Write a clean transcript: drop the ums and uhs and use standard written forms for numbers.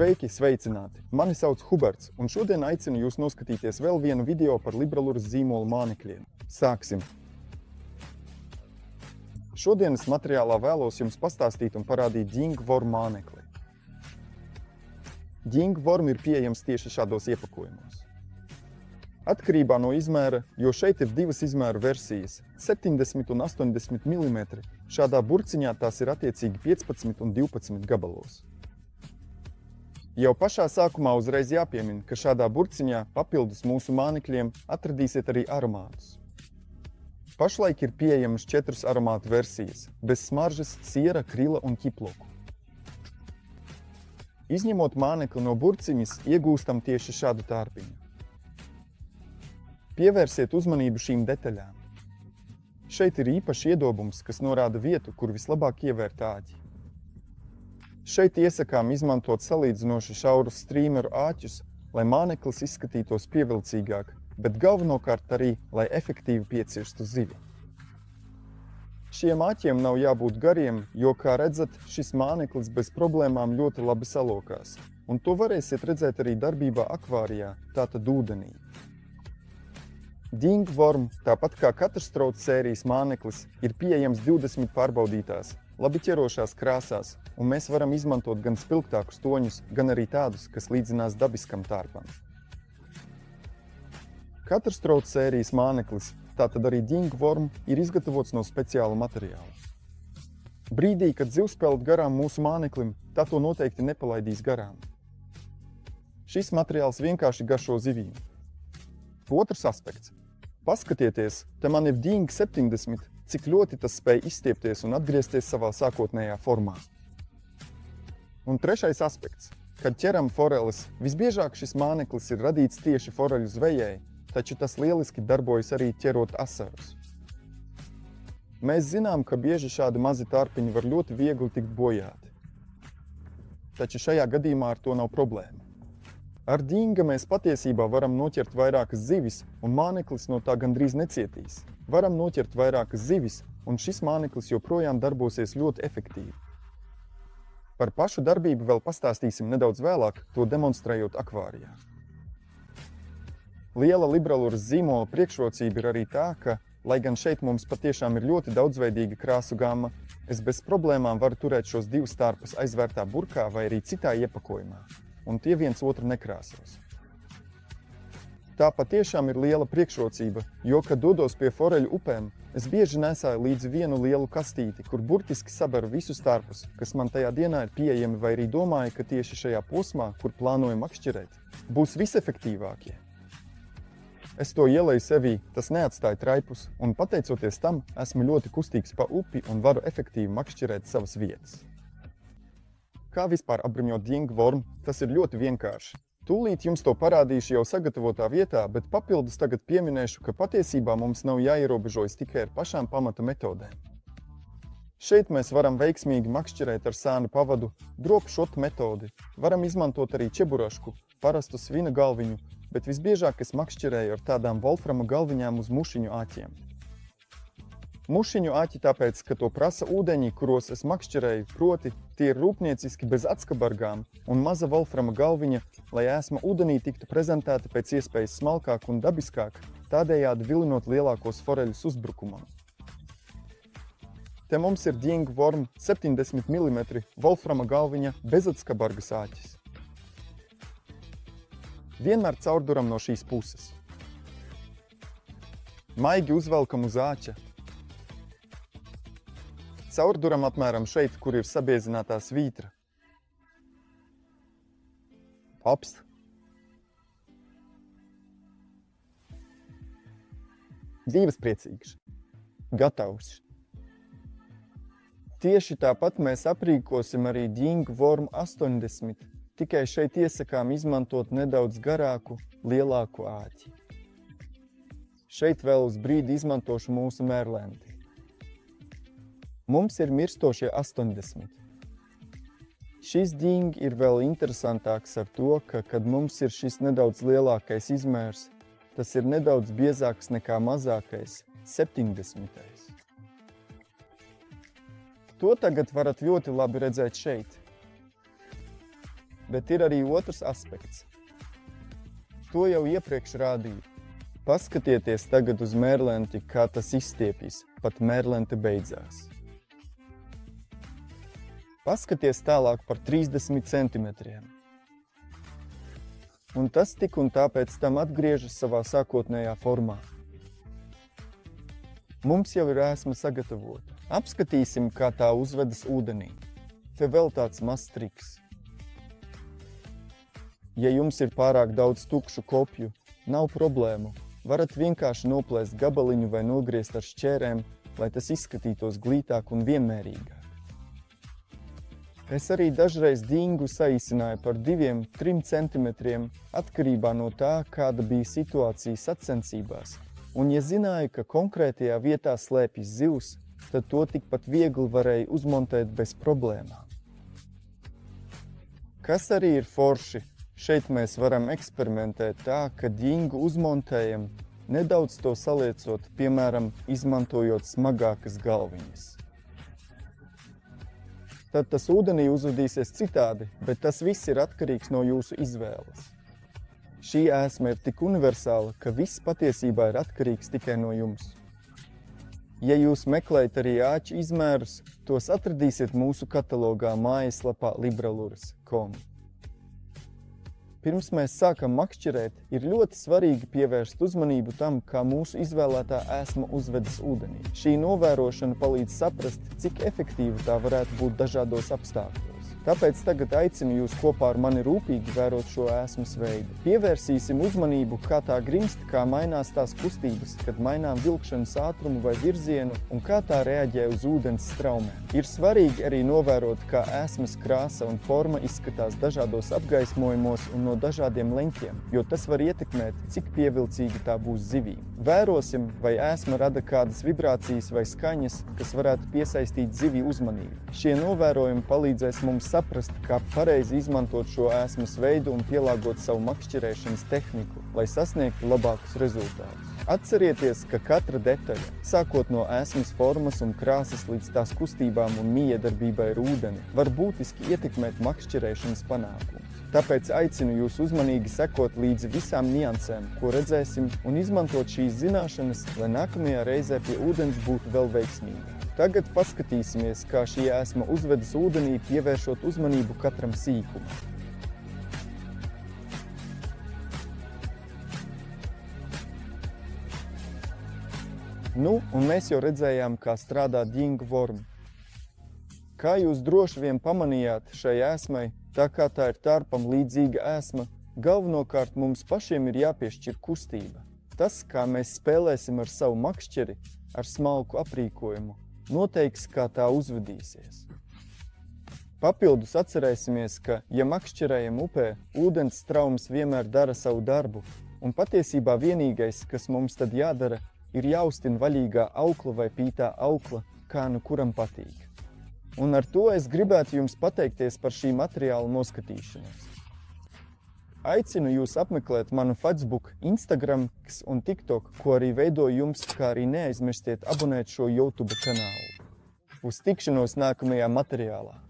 Sveicināti! Mani sauc Huberts, un šodien aicinu jūs noskatīties vēl vienu video par Libralures zīmola mānekļiem. Sāksim! Šodienas materiālā vēlos jums pastāstīt un parādīt Dingworm mānekli. Dingworm ir pieejams tieši šādos iepakojumos. Atkarībā no izmēra, jo šeit ir divas izmēru versijas – 70 un 80 mm, šādā burciņā tās ir attiecīgi 15 un 12 gabalos. Jau pašā sākumā uzreiz jāpiemina, ka šādā burciņā papildus mūsu mānekļiem atradīsiet arī aromātus. Pašlaik ir pieejamas 4 aromātu versijas – bez smaržas, siera, krila un ķiploku. Izņemot mānekli no burciņas, iegūstam tieši šādu tārpiņu. Pievērsiet uzmanību šīm detaļām. Šeit ir īpašs iedobums, kas norāda vietu, kur vislabāk ievērt āķi. Šeit iesakām izmantot salīdzinoši šaurus strīmeru āķus, lai māneklis izskatītos pievilcīgāk, bet galvenokārt arī, lai efektīvi piecirstu zivi. Šiem āķiem nav jābūt gariem, jo, kā redzat, šis māneklis bez problēmām ļoti labi salokās, un to varēsiet redzēt arī darbībā akvārijā, tātad ūdenī. Dingworm, tāpat kā Katrstrauts sērijas māneklis, ir pieejams 20 pārbaudītās, labi ķerošās krāsās, un mēs varam izmantot gan spilgtākus toņus, gan arī tādus, kas līdzinās dabiskam tārpam. Katrstrauts sērijas māneklis, tātad arī Dingworm, ir izgatavots no speciāla materiāla. Brīdī, kad zivs peld garām mūsu māneklim, tā to noteikti nepalaidīs garām. Šis materiāls vienkārši garšo zivīm. Otrs aspekts. Paskatieties, te man ir Ding 70, cik ļoti tas spēj izstiepties un atgriezties savā sākotnējā formā. Un trešais aspekts. Kad ķeram foreles, visbiežāk šis māneklis ir radīts tieši foreļu zvejai, taču tas lieliski darbojas arī ķerot asarus. Mēs zinām, ka bieži šādi mazi tārpiņi var ļoti viegli tikt bojāti. Taču šajā gadījumā ar to nav problēma. Ar Dinga mēs patiesībā varam noķert vairākas zivis, un māneklis no tā gandrīz necietīs. Varam noķert vairākas zivis, un šis māneklis joprojām darbosies ļoti efektīvi. Par pašu darbību vēl pastāstīsim nedaudz vēlāk, to demonstrējot akvārijā. Liela Libralures zīmola priekšrocība ir arī tā, ka, lai gan šeit mums patiešām ir ļoti daudzveidīga krāsu gamma, es bez problēmām varu turēt šos divus tārpus aizvērtā burkā vai arī citā iepakojumā, un tie viens otru nekrāsos. Tā patiešām ir liela priekšrocība, jo, kad dodos pie foreļu upēm, es bieži nesāju līdzi vienu lielu kastīti, kur burtiski saberu visus tārpus, kas man tajā dienā ir pieejami, vai arī domāju, ka tieši šajā posmā, kur plānoju makšķerēt, būs visefektīvākie. Es to ieleju sevī, tas neatstāja traipus, un pateicoties tam, esmu ļoti kustīgs pa upi un varu efektīvi makšķerēt savas vietas. Kā vispār apbruņot Dingworm, tas ir ļoti vienkārši. Tūlīt jums to parādīšu jau sagatavotā vietā, bet papildus tagad pieminēšu, ka patiesībā mums nav jāierobežojas tikai ar pašām pamata metodēm. Šeit mēs varam veiksmīgi makšķerēt ar sānu pavadu, drop shot metodi, varam izmantot arī čeburašku, parastu svina galviņu, bet visbiežāk es makšķerēju ar tādām volframa galviņām uz mušiņu āķiem. Mušiņu āķi tāpēc, ka to prasa ūdeņi, kuros es makšķerēju, proti, tie ir rūpnieciski bez atskabargām un maza volframa galviņa, lai ēsma ūdenī tiktu prezentēta pēc iespējas smalkāk un dabiskāk, tādējādi vilinot lielākos foreļus uzbrukumā. Te mums ir Dingworm 70 mm volframa galviņa bezatskabargas āķis. Vienmēr caurduram no šīs puses. Maigi uzvelkam uz āķa. Caurduram apmēram šeit, kur ir sabiezinātā svītra. Apst. Dzīves priecīgs. Gatavs. Tieši tāpat mēs aprīkosim arī Dingworm 80, tikai šeit iesakām izmantot nedaudz garāku, lielāku āķi. Šeit vēl uz brīdi izmantošu mūsu mērlenti. Mums ir mirstošie 80. Šis Ding ir vēl interesantāks ar to, ka, kad mums ir šis nedaudz lielākais izmērs, tas ir nedaudz biezāks nekā mazākais, 70. To tagad varat ļoti labi redzēt šeit. Bet ir arī otrs aspekts. To jau iepriekš rādīju. Paskatieties tagad uz mērlenti, kā tas izstiepjas, pat mērlente beidzās. Paskaties tālāk par 30 centimetriem. Un tas tik un tāpēc tam atgriežas savā sākotnējā formā. Mums jau ir ēsma sagatavota. Apskatīsim, kā tā uzvedas ūdenī. Te vēl tāds mazs triks. Ja jums ir pārāk daudz tukšu kopju, nav problēmu. Varat vienkārši noplēst gabaliņu vai nogriezt ar šķērēm, lai tas izskatītos glītāk un vienmērīgāk. Es arī dažreiz dingu saīsināju par 2–3 centimetriem atkarībā no tā, kāda bija situācija sacensībās. Un ja zināju, ka konkrētajā vietā slēpjas zivs, tad to tikpat viegli varēja uzmontēt bez problēmām. Kas arī ir forši, šeit mēs varam eksperimentēt tā, ka dingu uzmontējam, nedaudz to saliecot, piemēram, izmantojot smagākas galviņas. Tad tas ūdenī uzvedīsies citādi, bet tas viss ir atkarīgs no jūsu izvēles. Šī ēsma ir tik universāla, ka viss patiesībā ir atkarīgs tikai no jums. Ja jūs meklējat arī āķu izmērus, tos atradīsiet mūsu katalogā mājaslapā libralures.com. Pirms mēs sākam makšķerēt, ir ļoti svarīgi pievērst uzmanību tam, kā mūsu izvēlētā ēsma uzvedas ūdenī. Šī novērošana palīdz saprast, cik efektīva tā varētu būt dažādos apstākļos. Tāpēc tagad aicinu jūs kopā ar mani rūpīgi vērot šo ēsmas veidu. Pievērsīsim uzmanību, kā tā grimst, kā mainās tās kustības, kad mainām vilkšanas ātrumu vai virzienu un kā tā reaģē uz ūdens straumēm. Ir svarīgi arī novērot, kā ēsmas krāsa un forma izskatās dažādos apgaismojumos un no dažādiem leņķiem, jo tas var ietekmēt, cik pievilcīga tā būs zivīm. Vērosim, vai ēsma rada kādas vibrācijas vai skaņas, kas varētu piesaistīt zivju uzmanību. Šie novērojumi palīdzēs mums saprast, kā pareizi izmantot šo ēsmas veidu un pielāgot savu makšķerēšanas tehniku, lai sasniegtu labākus rezultātus. Atcerieties, ka katra detaļa, sākot no ēsmas formas un krāsas līdz tās kustībām un miedarbībai ar ūdeni, var būtiski ietekmēt makšķerēšanas panākumus. Tāpēc aicinu jūs uzmanīgi sekot līdzi visām niansēm, ko redzēsim, un izmantot šīs zināšanas, lai nākamajā reizē pie ūdens būtu vēl veiksmīgāk. Tagad paskatīsimies, kā šī ēsma uzvedas ūdenī, pievēršot uzmanību katram sīkumam. Nu, un mēs jau redzējām, kā strādā dingu vorma. Kā jūs droši vien pamanījāt šai ēsmai, tā kā tā ir tārpam līdzīga ēsma, galvenokārt mums pašiem ir jāpiešķir kustība. Tas, kā mēs spēlēsim ar savu makšķeri, ar smalku aprīkojumu, noteiks, kā tā uzvedīsies. Papildus atcerēsimies, ka, ja makšķerējam upē, ūdens straums vienmēr dara savu darbu, un patiesībā vienīgais, kas mums tad jādara, ir jāuztina vaļīgā aukla vai pītā aukla, kā nu kuram patīk. Un ar to es gribētu jums pateikties par šī materiāla noskatīšanos. Aicinu jūs apmeklēt manu Facebook, Instagram un TikTok, ko arī veidoju jums, kā arī neaizmirstiet abonēt šo YouTube kanālu. Uz tikšanos nākamajā materiālā!